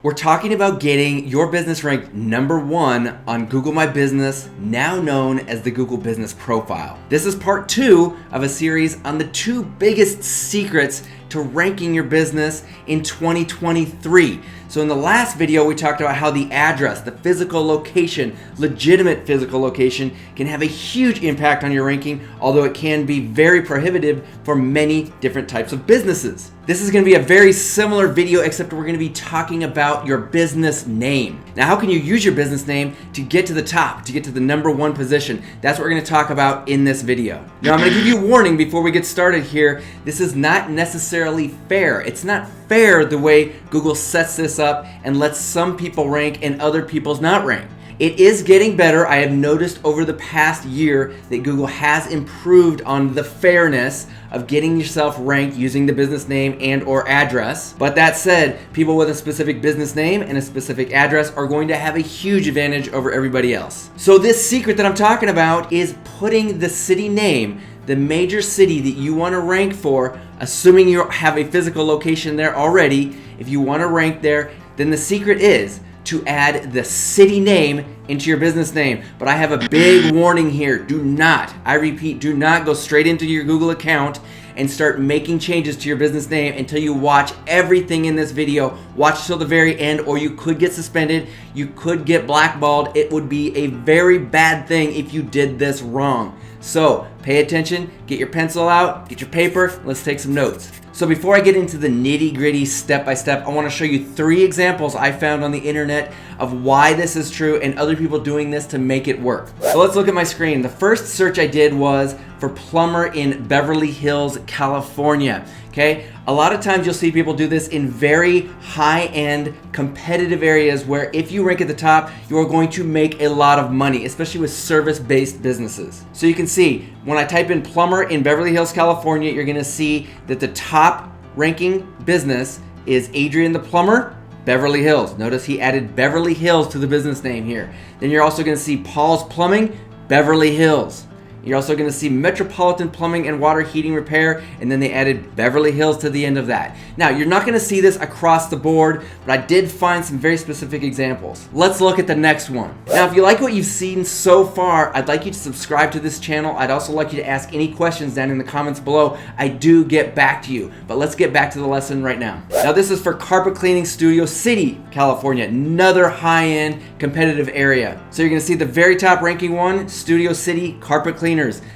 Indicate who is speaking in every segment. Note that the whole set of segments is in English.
Speaker 1: We're talking about getting your business ranked #1 on Google My Business, now known as the Google Business Profile. This is part 2 of a series on the 2 biggest secrets to ranking your business in 2023. So in the last video, we talked about how the address, the physical location, legitimate physical location, can have a huge impact on your ranking, although it can be very prohibitive for many different types of businesses. This is going to be a very similar video, except we're going to be talking about your business name. Now, how can you use your business name to get to the top, to get to the #1 position? That's what we're going to talk about in this video. Now, I'm going to give you a warning before we get started here. This is not necessarily fair. It's not fair the way Google sets this up and lets some people rank and other people's not rank. It is getting better. I have noticed over the past year that Google has improved on the fairness of getting yourself ranked using the business name and or address. But that said, people with a specific business name and a specific address are going to have a huge advantage over everybody else. So this secret that I'm talking about is putting the city name, the major city that you want to rank for, assuming you have a physical location there already. If you want to rank there, then the secret is to add the city name into your business name. But I have a big warning here. Do not, I repeat, do not go straight into your Google account and start making changes to your business name until you watch everything in this video. Watch till the very end, or you could get suspended. You could get blackballed. It would be a very bad thing if you did this wrong. So pay attention, get your pencil out, get your paper, let's take some notes. So before I get into the nitty-gritty step-by-step, I want to show you 3 examples I found on the internet of why this is true and other people doing this to make it work. So let's look at my screen. The first search I did was for plumber in Beverly Hills, California. Okay, a lot of times you'll see people do this in very high-end competitive areas where if you rank at the top, you're going to make a lot of money, especially with service-based businesses. So you can see when I type in plumber in Beverly Hills, California, you're going to see that the top ranking business is Adrian the Plumber, Beverly Hills. Notice he added Beverly Hills to the business name here. Then you're also going to see Paul's Plumbing, Beverly Hills. You're also going to see Metropolitan Plumbing and Water Heating Repair, and then they added Beverly Hills to the end of that. Now, you're not going to see this across the board, but I did find some very specific examples. Let's look at the next one. Now, if you like what you've seen so far, I'd like you to subscribe to this channel. I'd also like you to ask any questions down in the comments below. I do get back to you, but let's get back to the lesson right now. Now, this is for Carpet Cleaning Studio City, California, another high-end competitive area. So you're going to see the very top ranking one, Studio City Carpet Cleaners.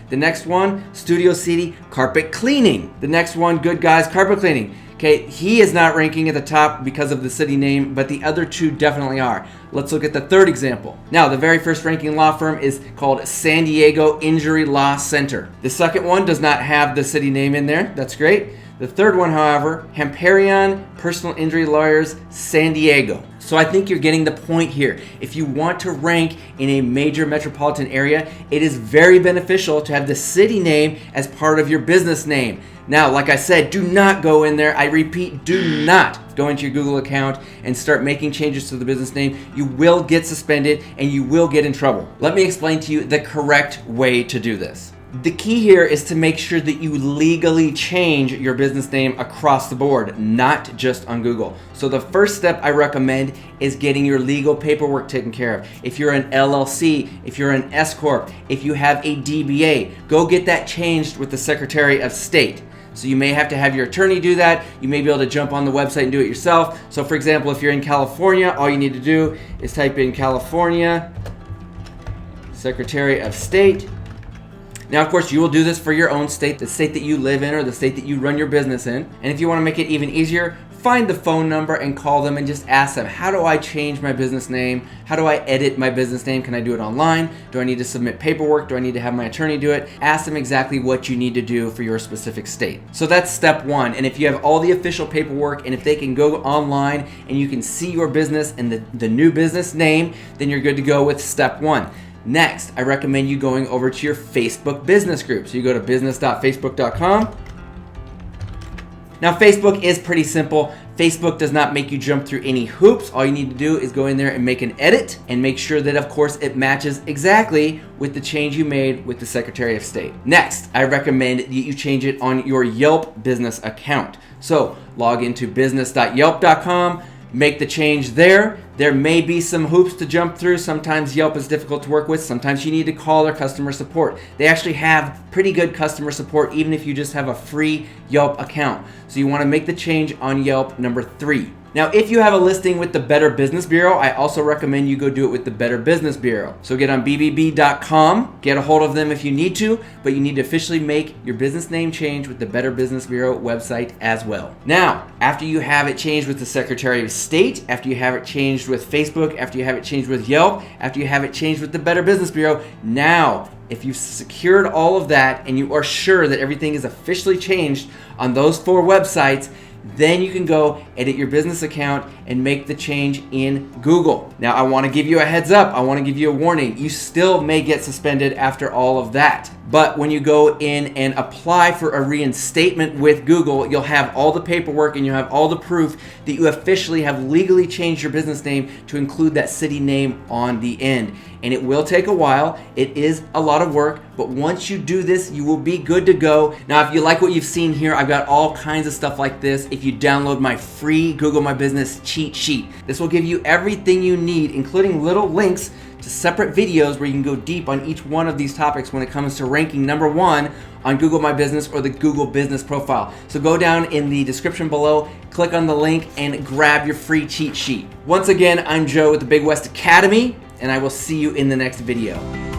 Speaker 1: The next one, Studio City Carpet Cleaning. The next one, Good Guys Carpet Cleaning. Okay, he is not ranking at the top because of the city name, but the other 2 definitely are. Let's look at the third example. Now, the very first ranking law firm is called San Diego Injury Law Center. The second one does not have the city name in there. That's great. The third one, however, Hamparion Personal Injury Lawyers, San Diego. So I think you're getting the point here. If you want to rank in a major metropolitan area, it is very beneficial to have the city name as part of your business name. Now, like I said, do not go in there. I repeat, do not go into your Google account and start making changes to the business name. You will get suspended and you will get in trouble. Let me explain to you the correct way to do this. The key here is to make sure that you legally change your business name across the board, not just on Google. So the first step I recommend is getting your legal paperwork taken care of. If you're an LLC, if you're an S Corp, if you have a DBA, go get that changed with the Secretary of State. So you may have to have your attorney do that. You may be able to jump on the website and do it yourself. So for example, if you're in California, all you need to do is type in California, Secretary of State. Now, of course, you will do this for your own state, the state that you live in or the state that you run your business in. And if you want to make it even easier, find the phone number and call them and just ask them, how do I change my business name? How do I edit my business name? Can I do it online? Do I need to submit paperwork? Do I need to have my attorney do it? Ask them exactly what you need to do for your specific state. So that's step 1. And if you have all the official paperwork and if they can go online and you can see your business and the new business name, then you're good to go with step 1. Next, I recommend you going over to your Facebook business group. So you go to business.facebook.com. Now, Facebook is pretty simple. Facebook does not make you jump through any hoops. All you need to do is go in there and make an edit and make sure that, of course, it matches exactly with the change you made with the Secretary of State. Next, I recommend that you change it on your Yelp business account. So log into business.yelp.com. make the change there. There may be some hoops to jump through. Sometimes Yelp is difficult to work with. Sometimes you need to call their customer support. They actually have pretty good customer support even if you just have a free Yelp account. So you want to make the change on Yelp, number 3. Now, if you have a listing with the Better Business Bureau, I also recommend you go do it with the Better Business Bureau. So get on bbb.com, get a hold of them if you need to, but you need to officially make your business name change with the Better Business Bureau website as well. Now, after you have it changed with the Secretary of State, after you have it changed with Facebook, after you have it changed with Yelp, after you have it changed with the Better Business Bureau, now, if you've secured all of that and you are sure that everything is officially changed on those 4 websites, then you can go edit your business account and make the change in Google. Now, I want to give you a heads up. I want to give you a warning. You still may get suspended after all of that. But when you go in and apply for a reinstatement with Google, you'll have all the paperwork and you'll have all the proof that you officially have legally changed your business name to include that city name on the end. And it will take a while. It is a lot of work, but once you do this, you will be good to go. Now, if you like what you've seen here, I've got all kinds of stuff like this. If you download my free Google My Business cheat sheet, this will give you everything you need, including little links to separate videos where you can go deep on each one of these topics when it comes to ranking number 1 on Google My Business or the Google Business Profile. So go down in the description below, click on the link, and grab your free cheat sheet. Once again, I'm Joe with the Big West Academy, and I will see you in the next video.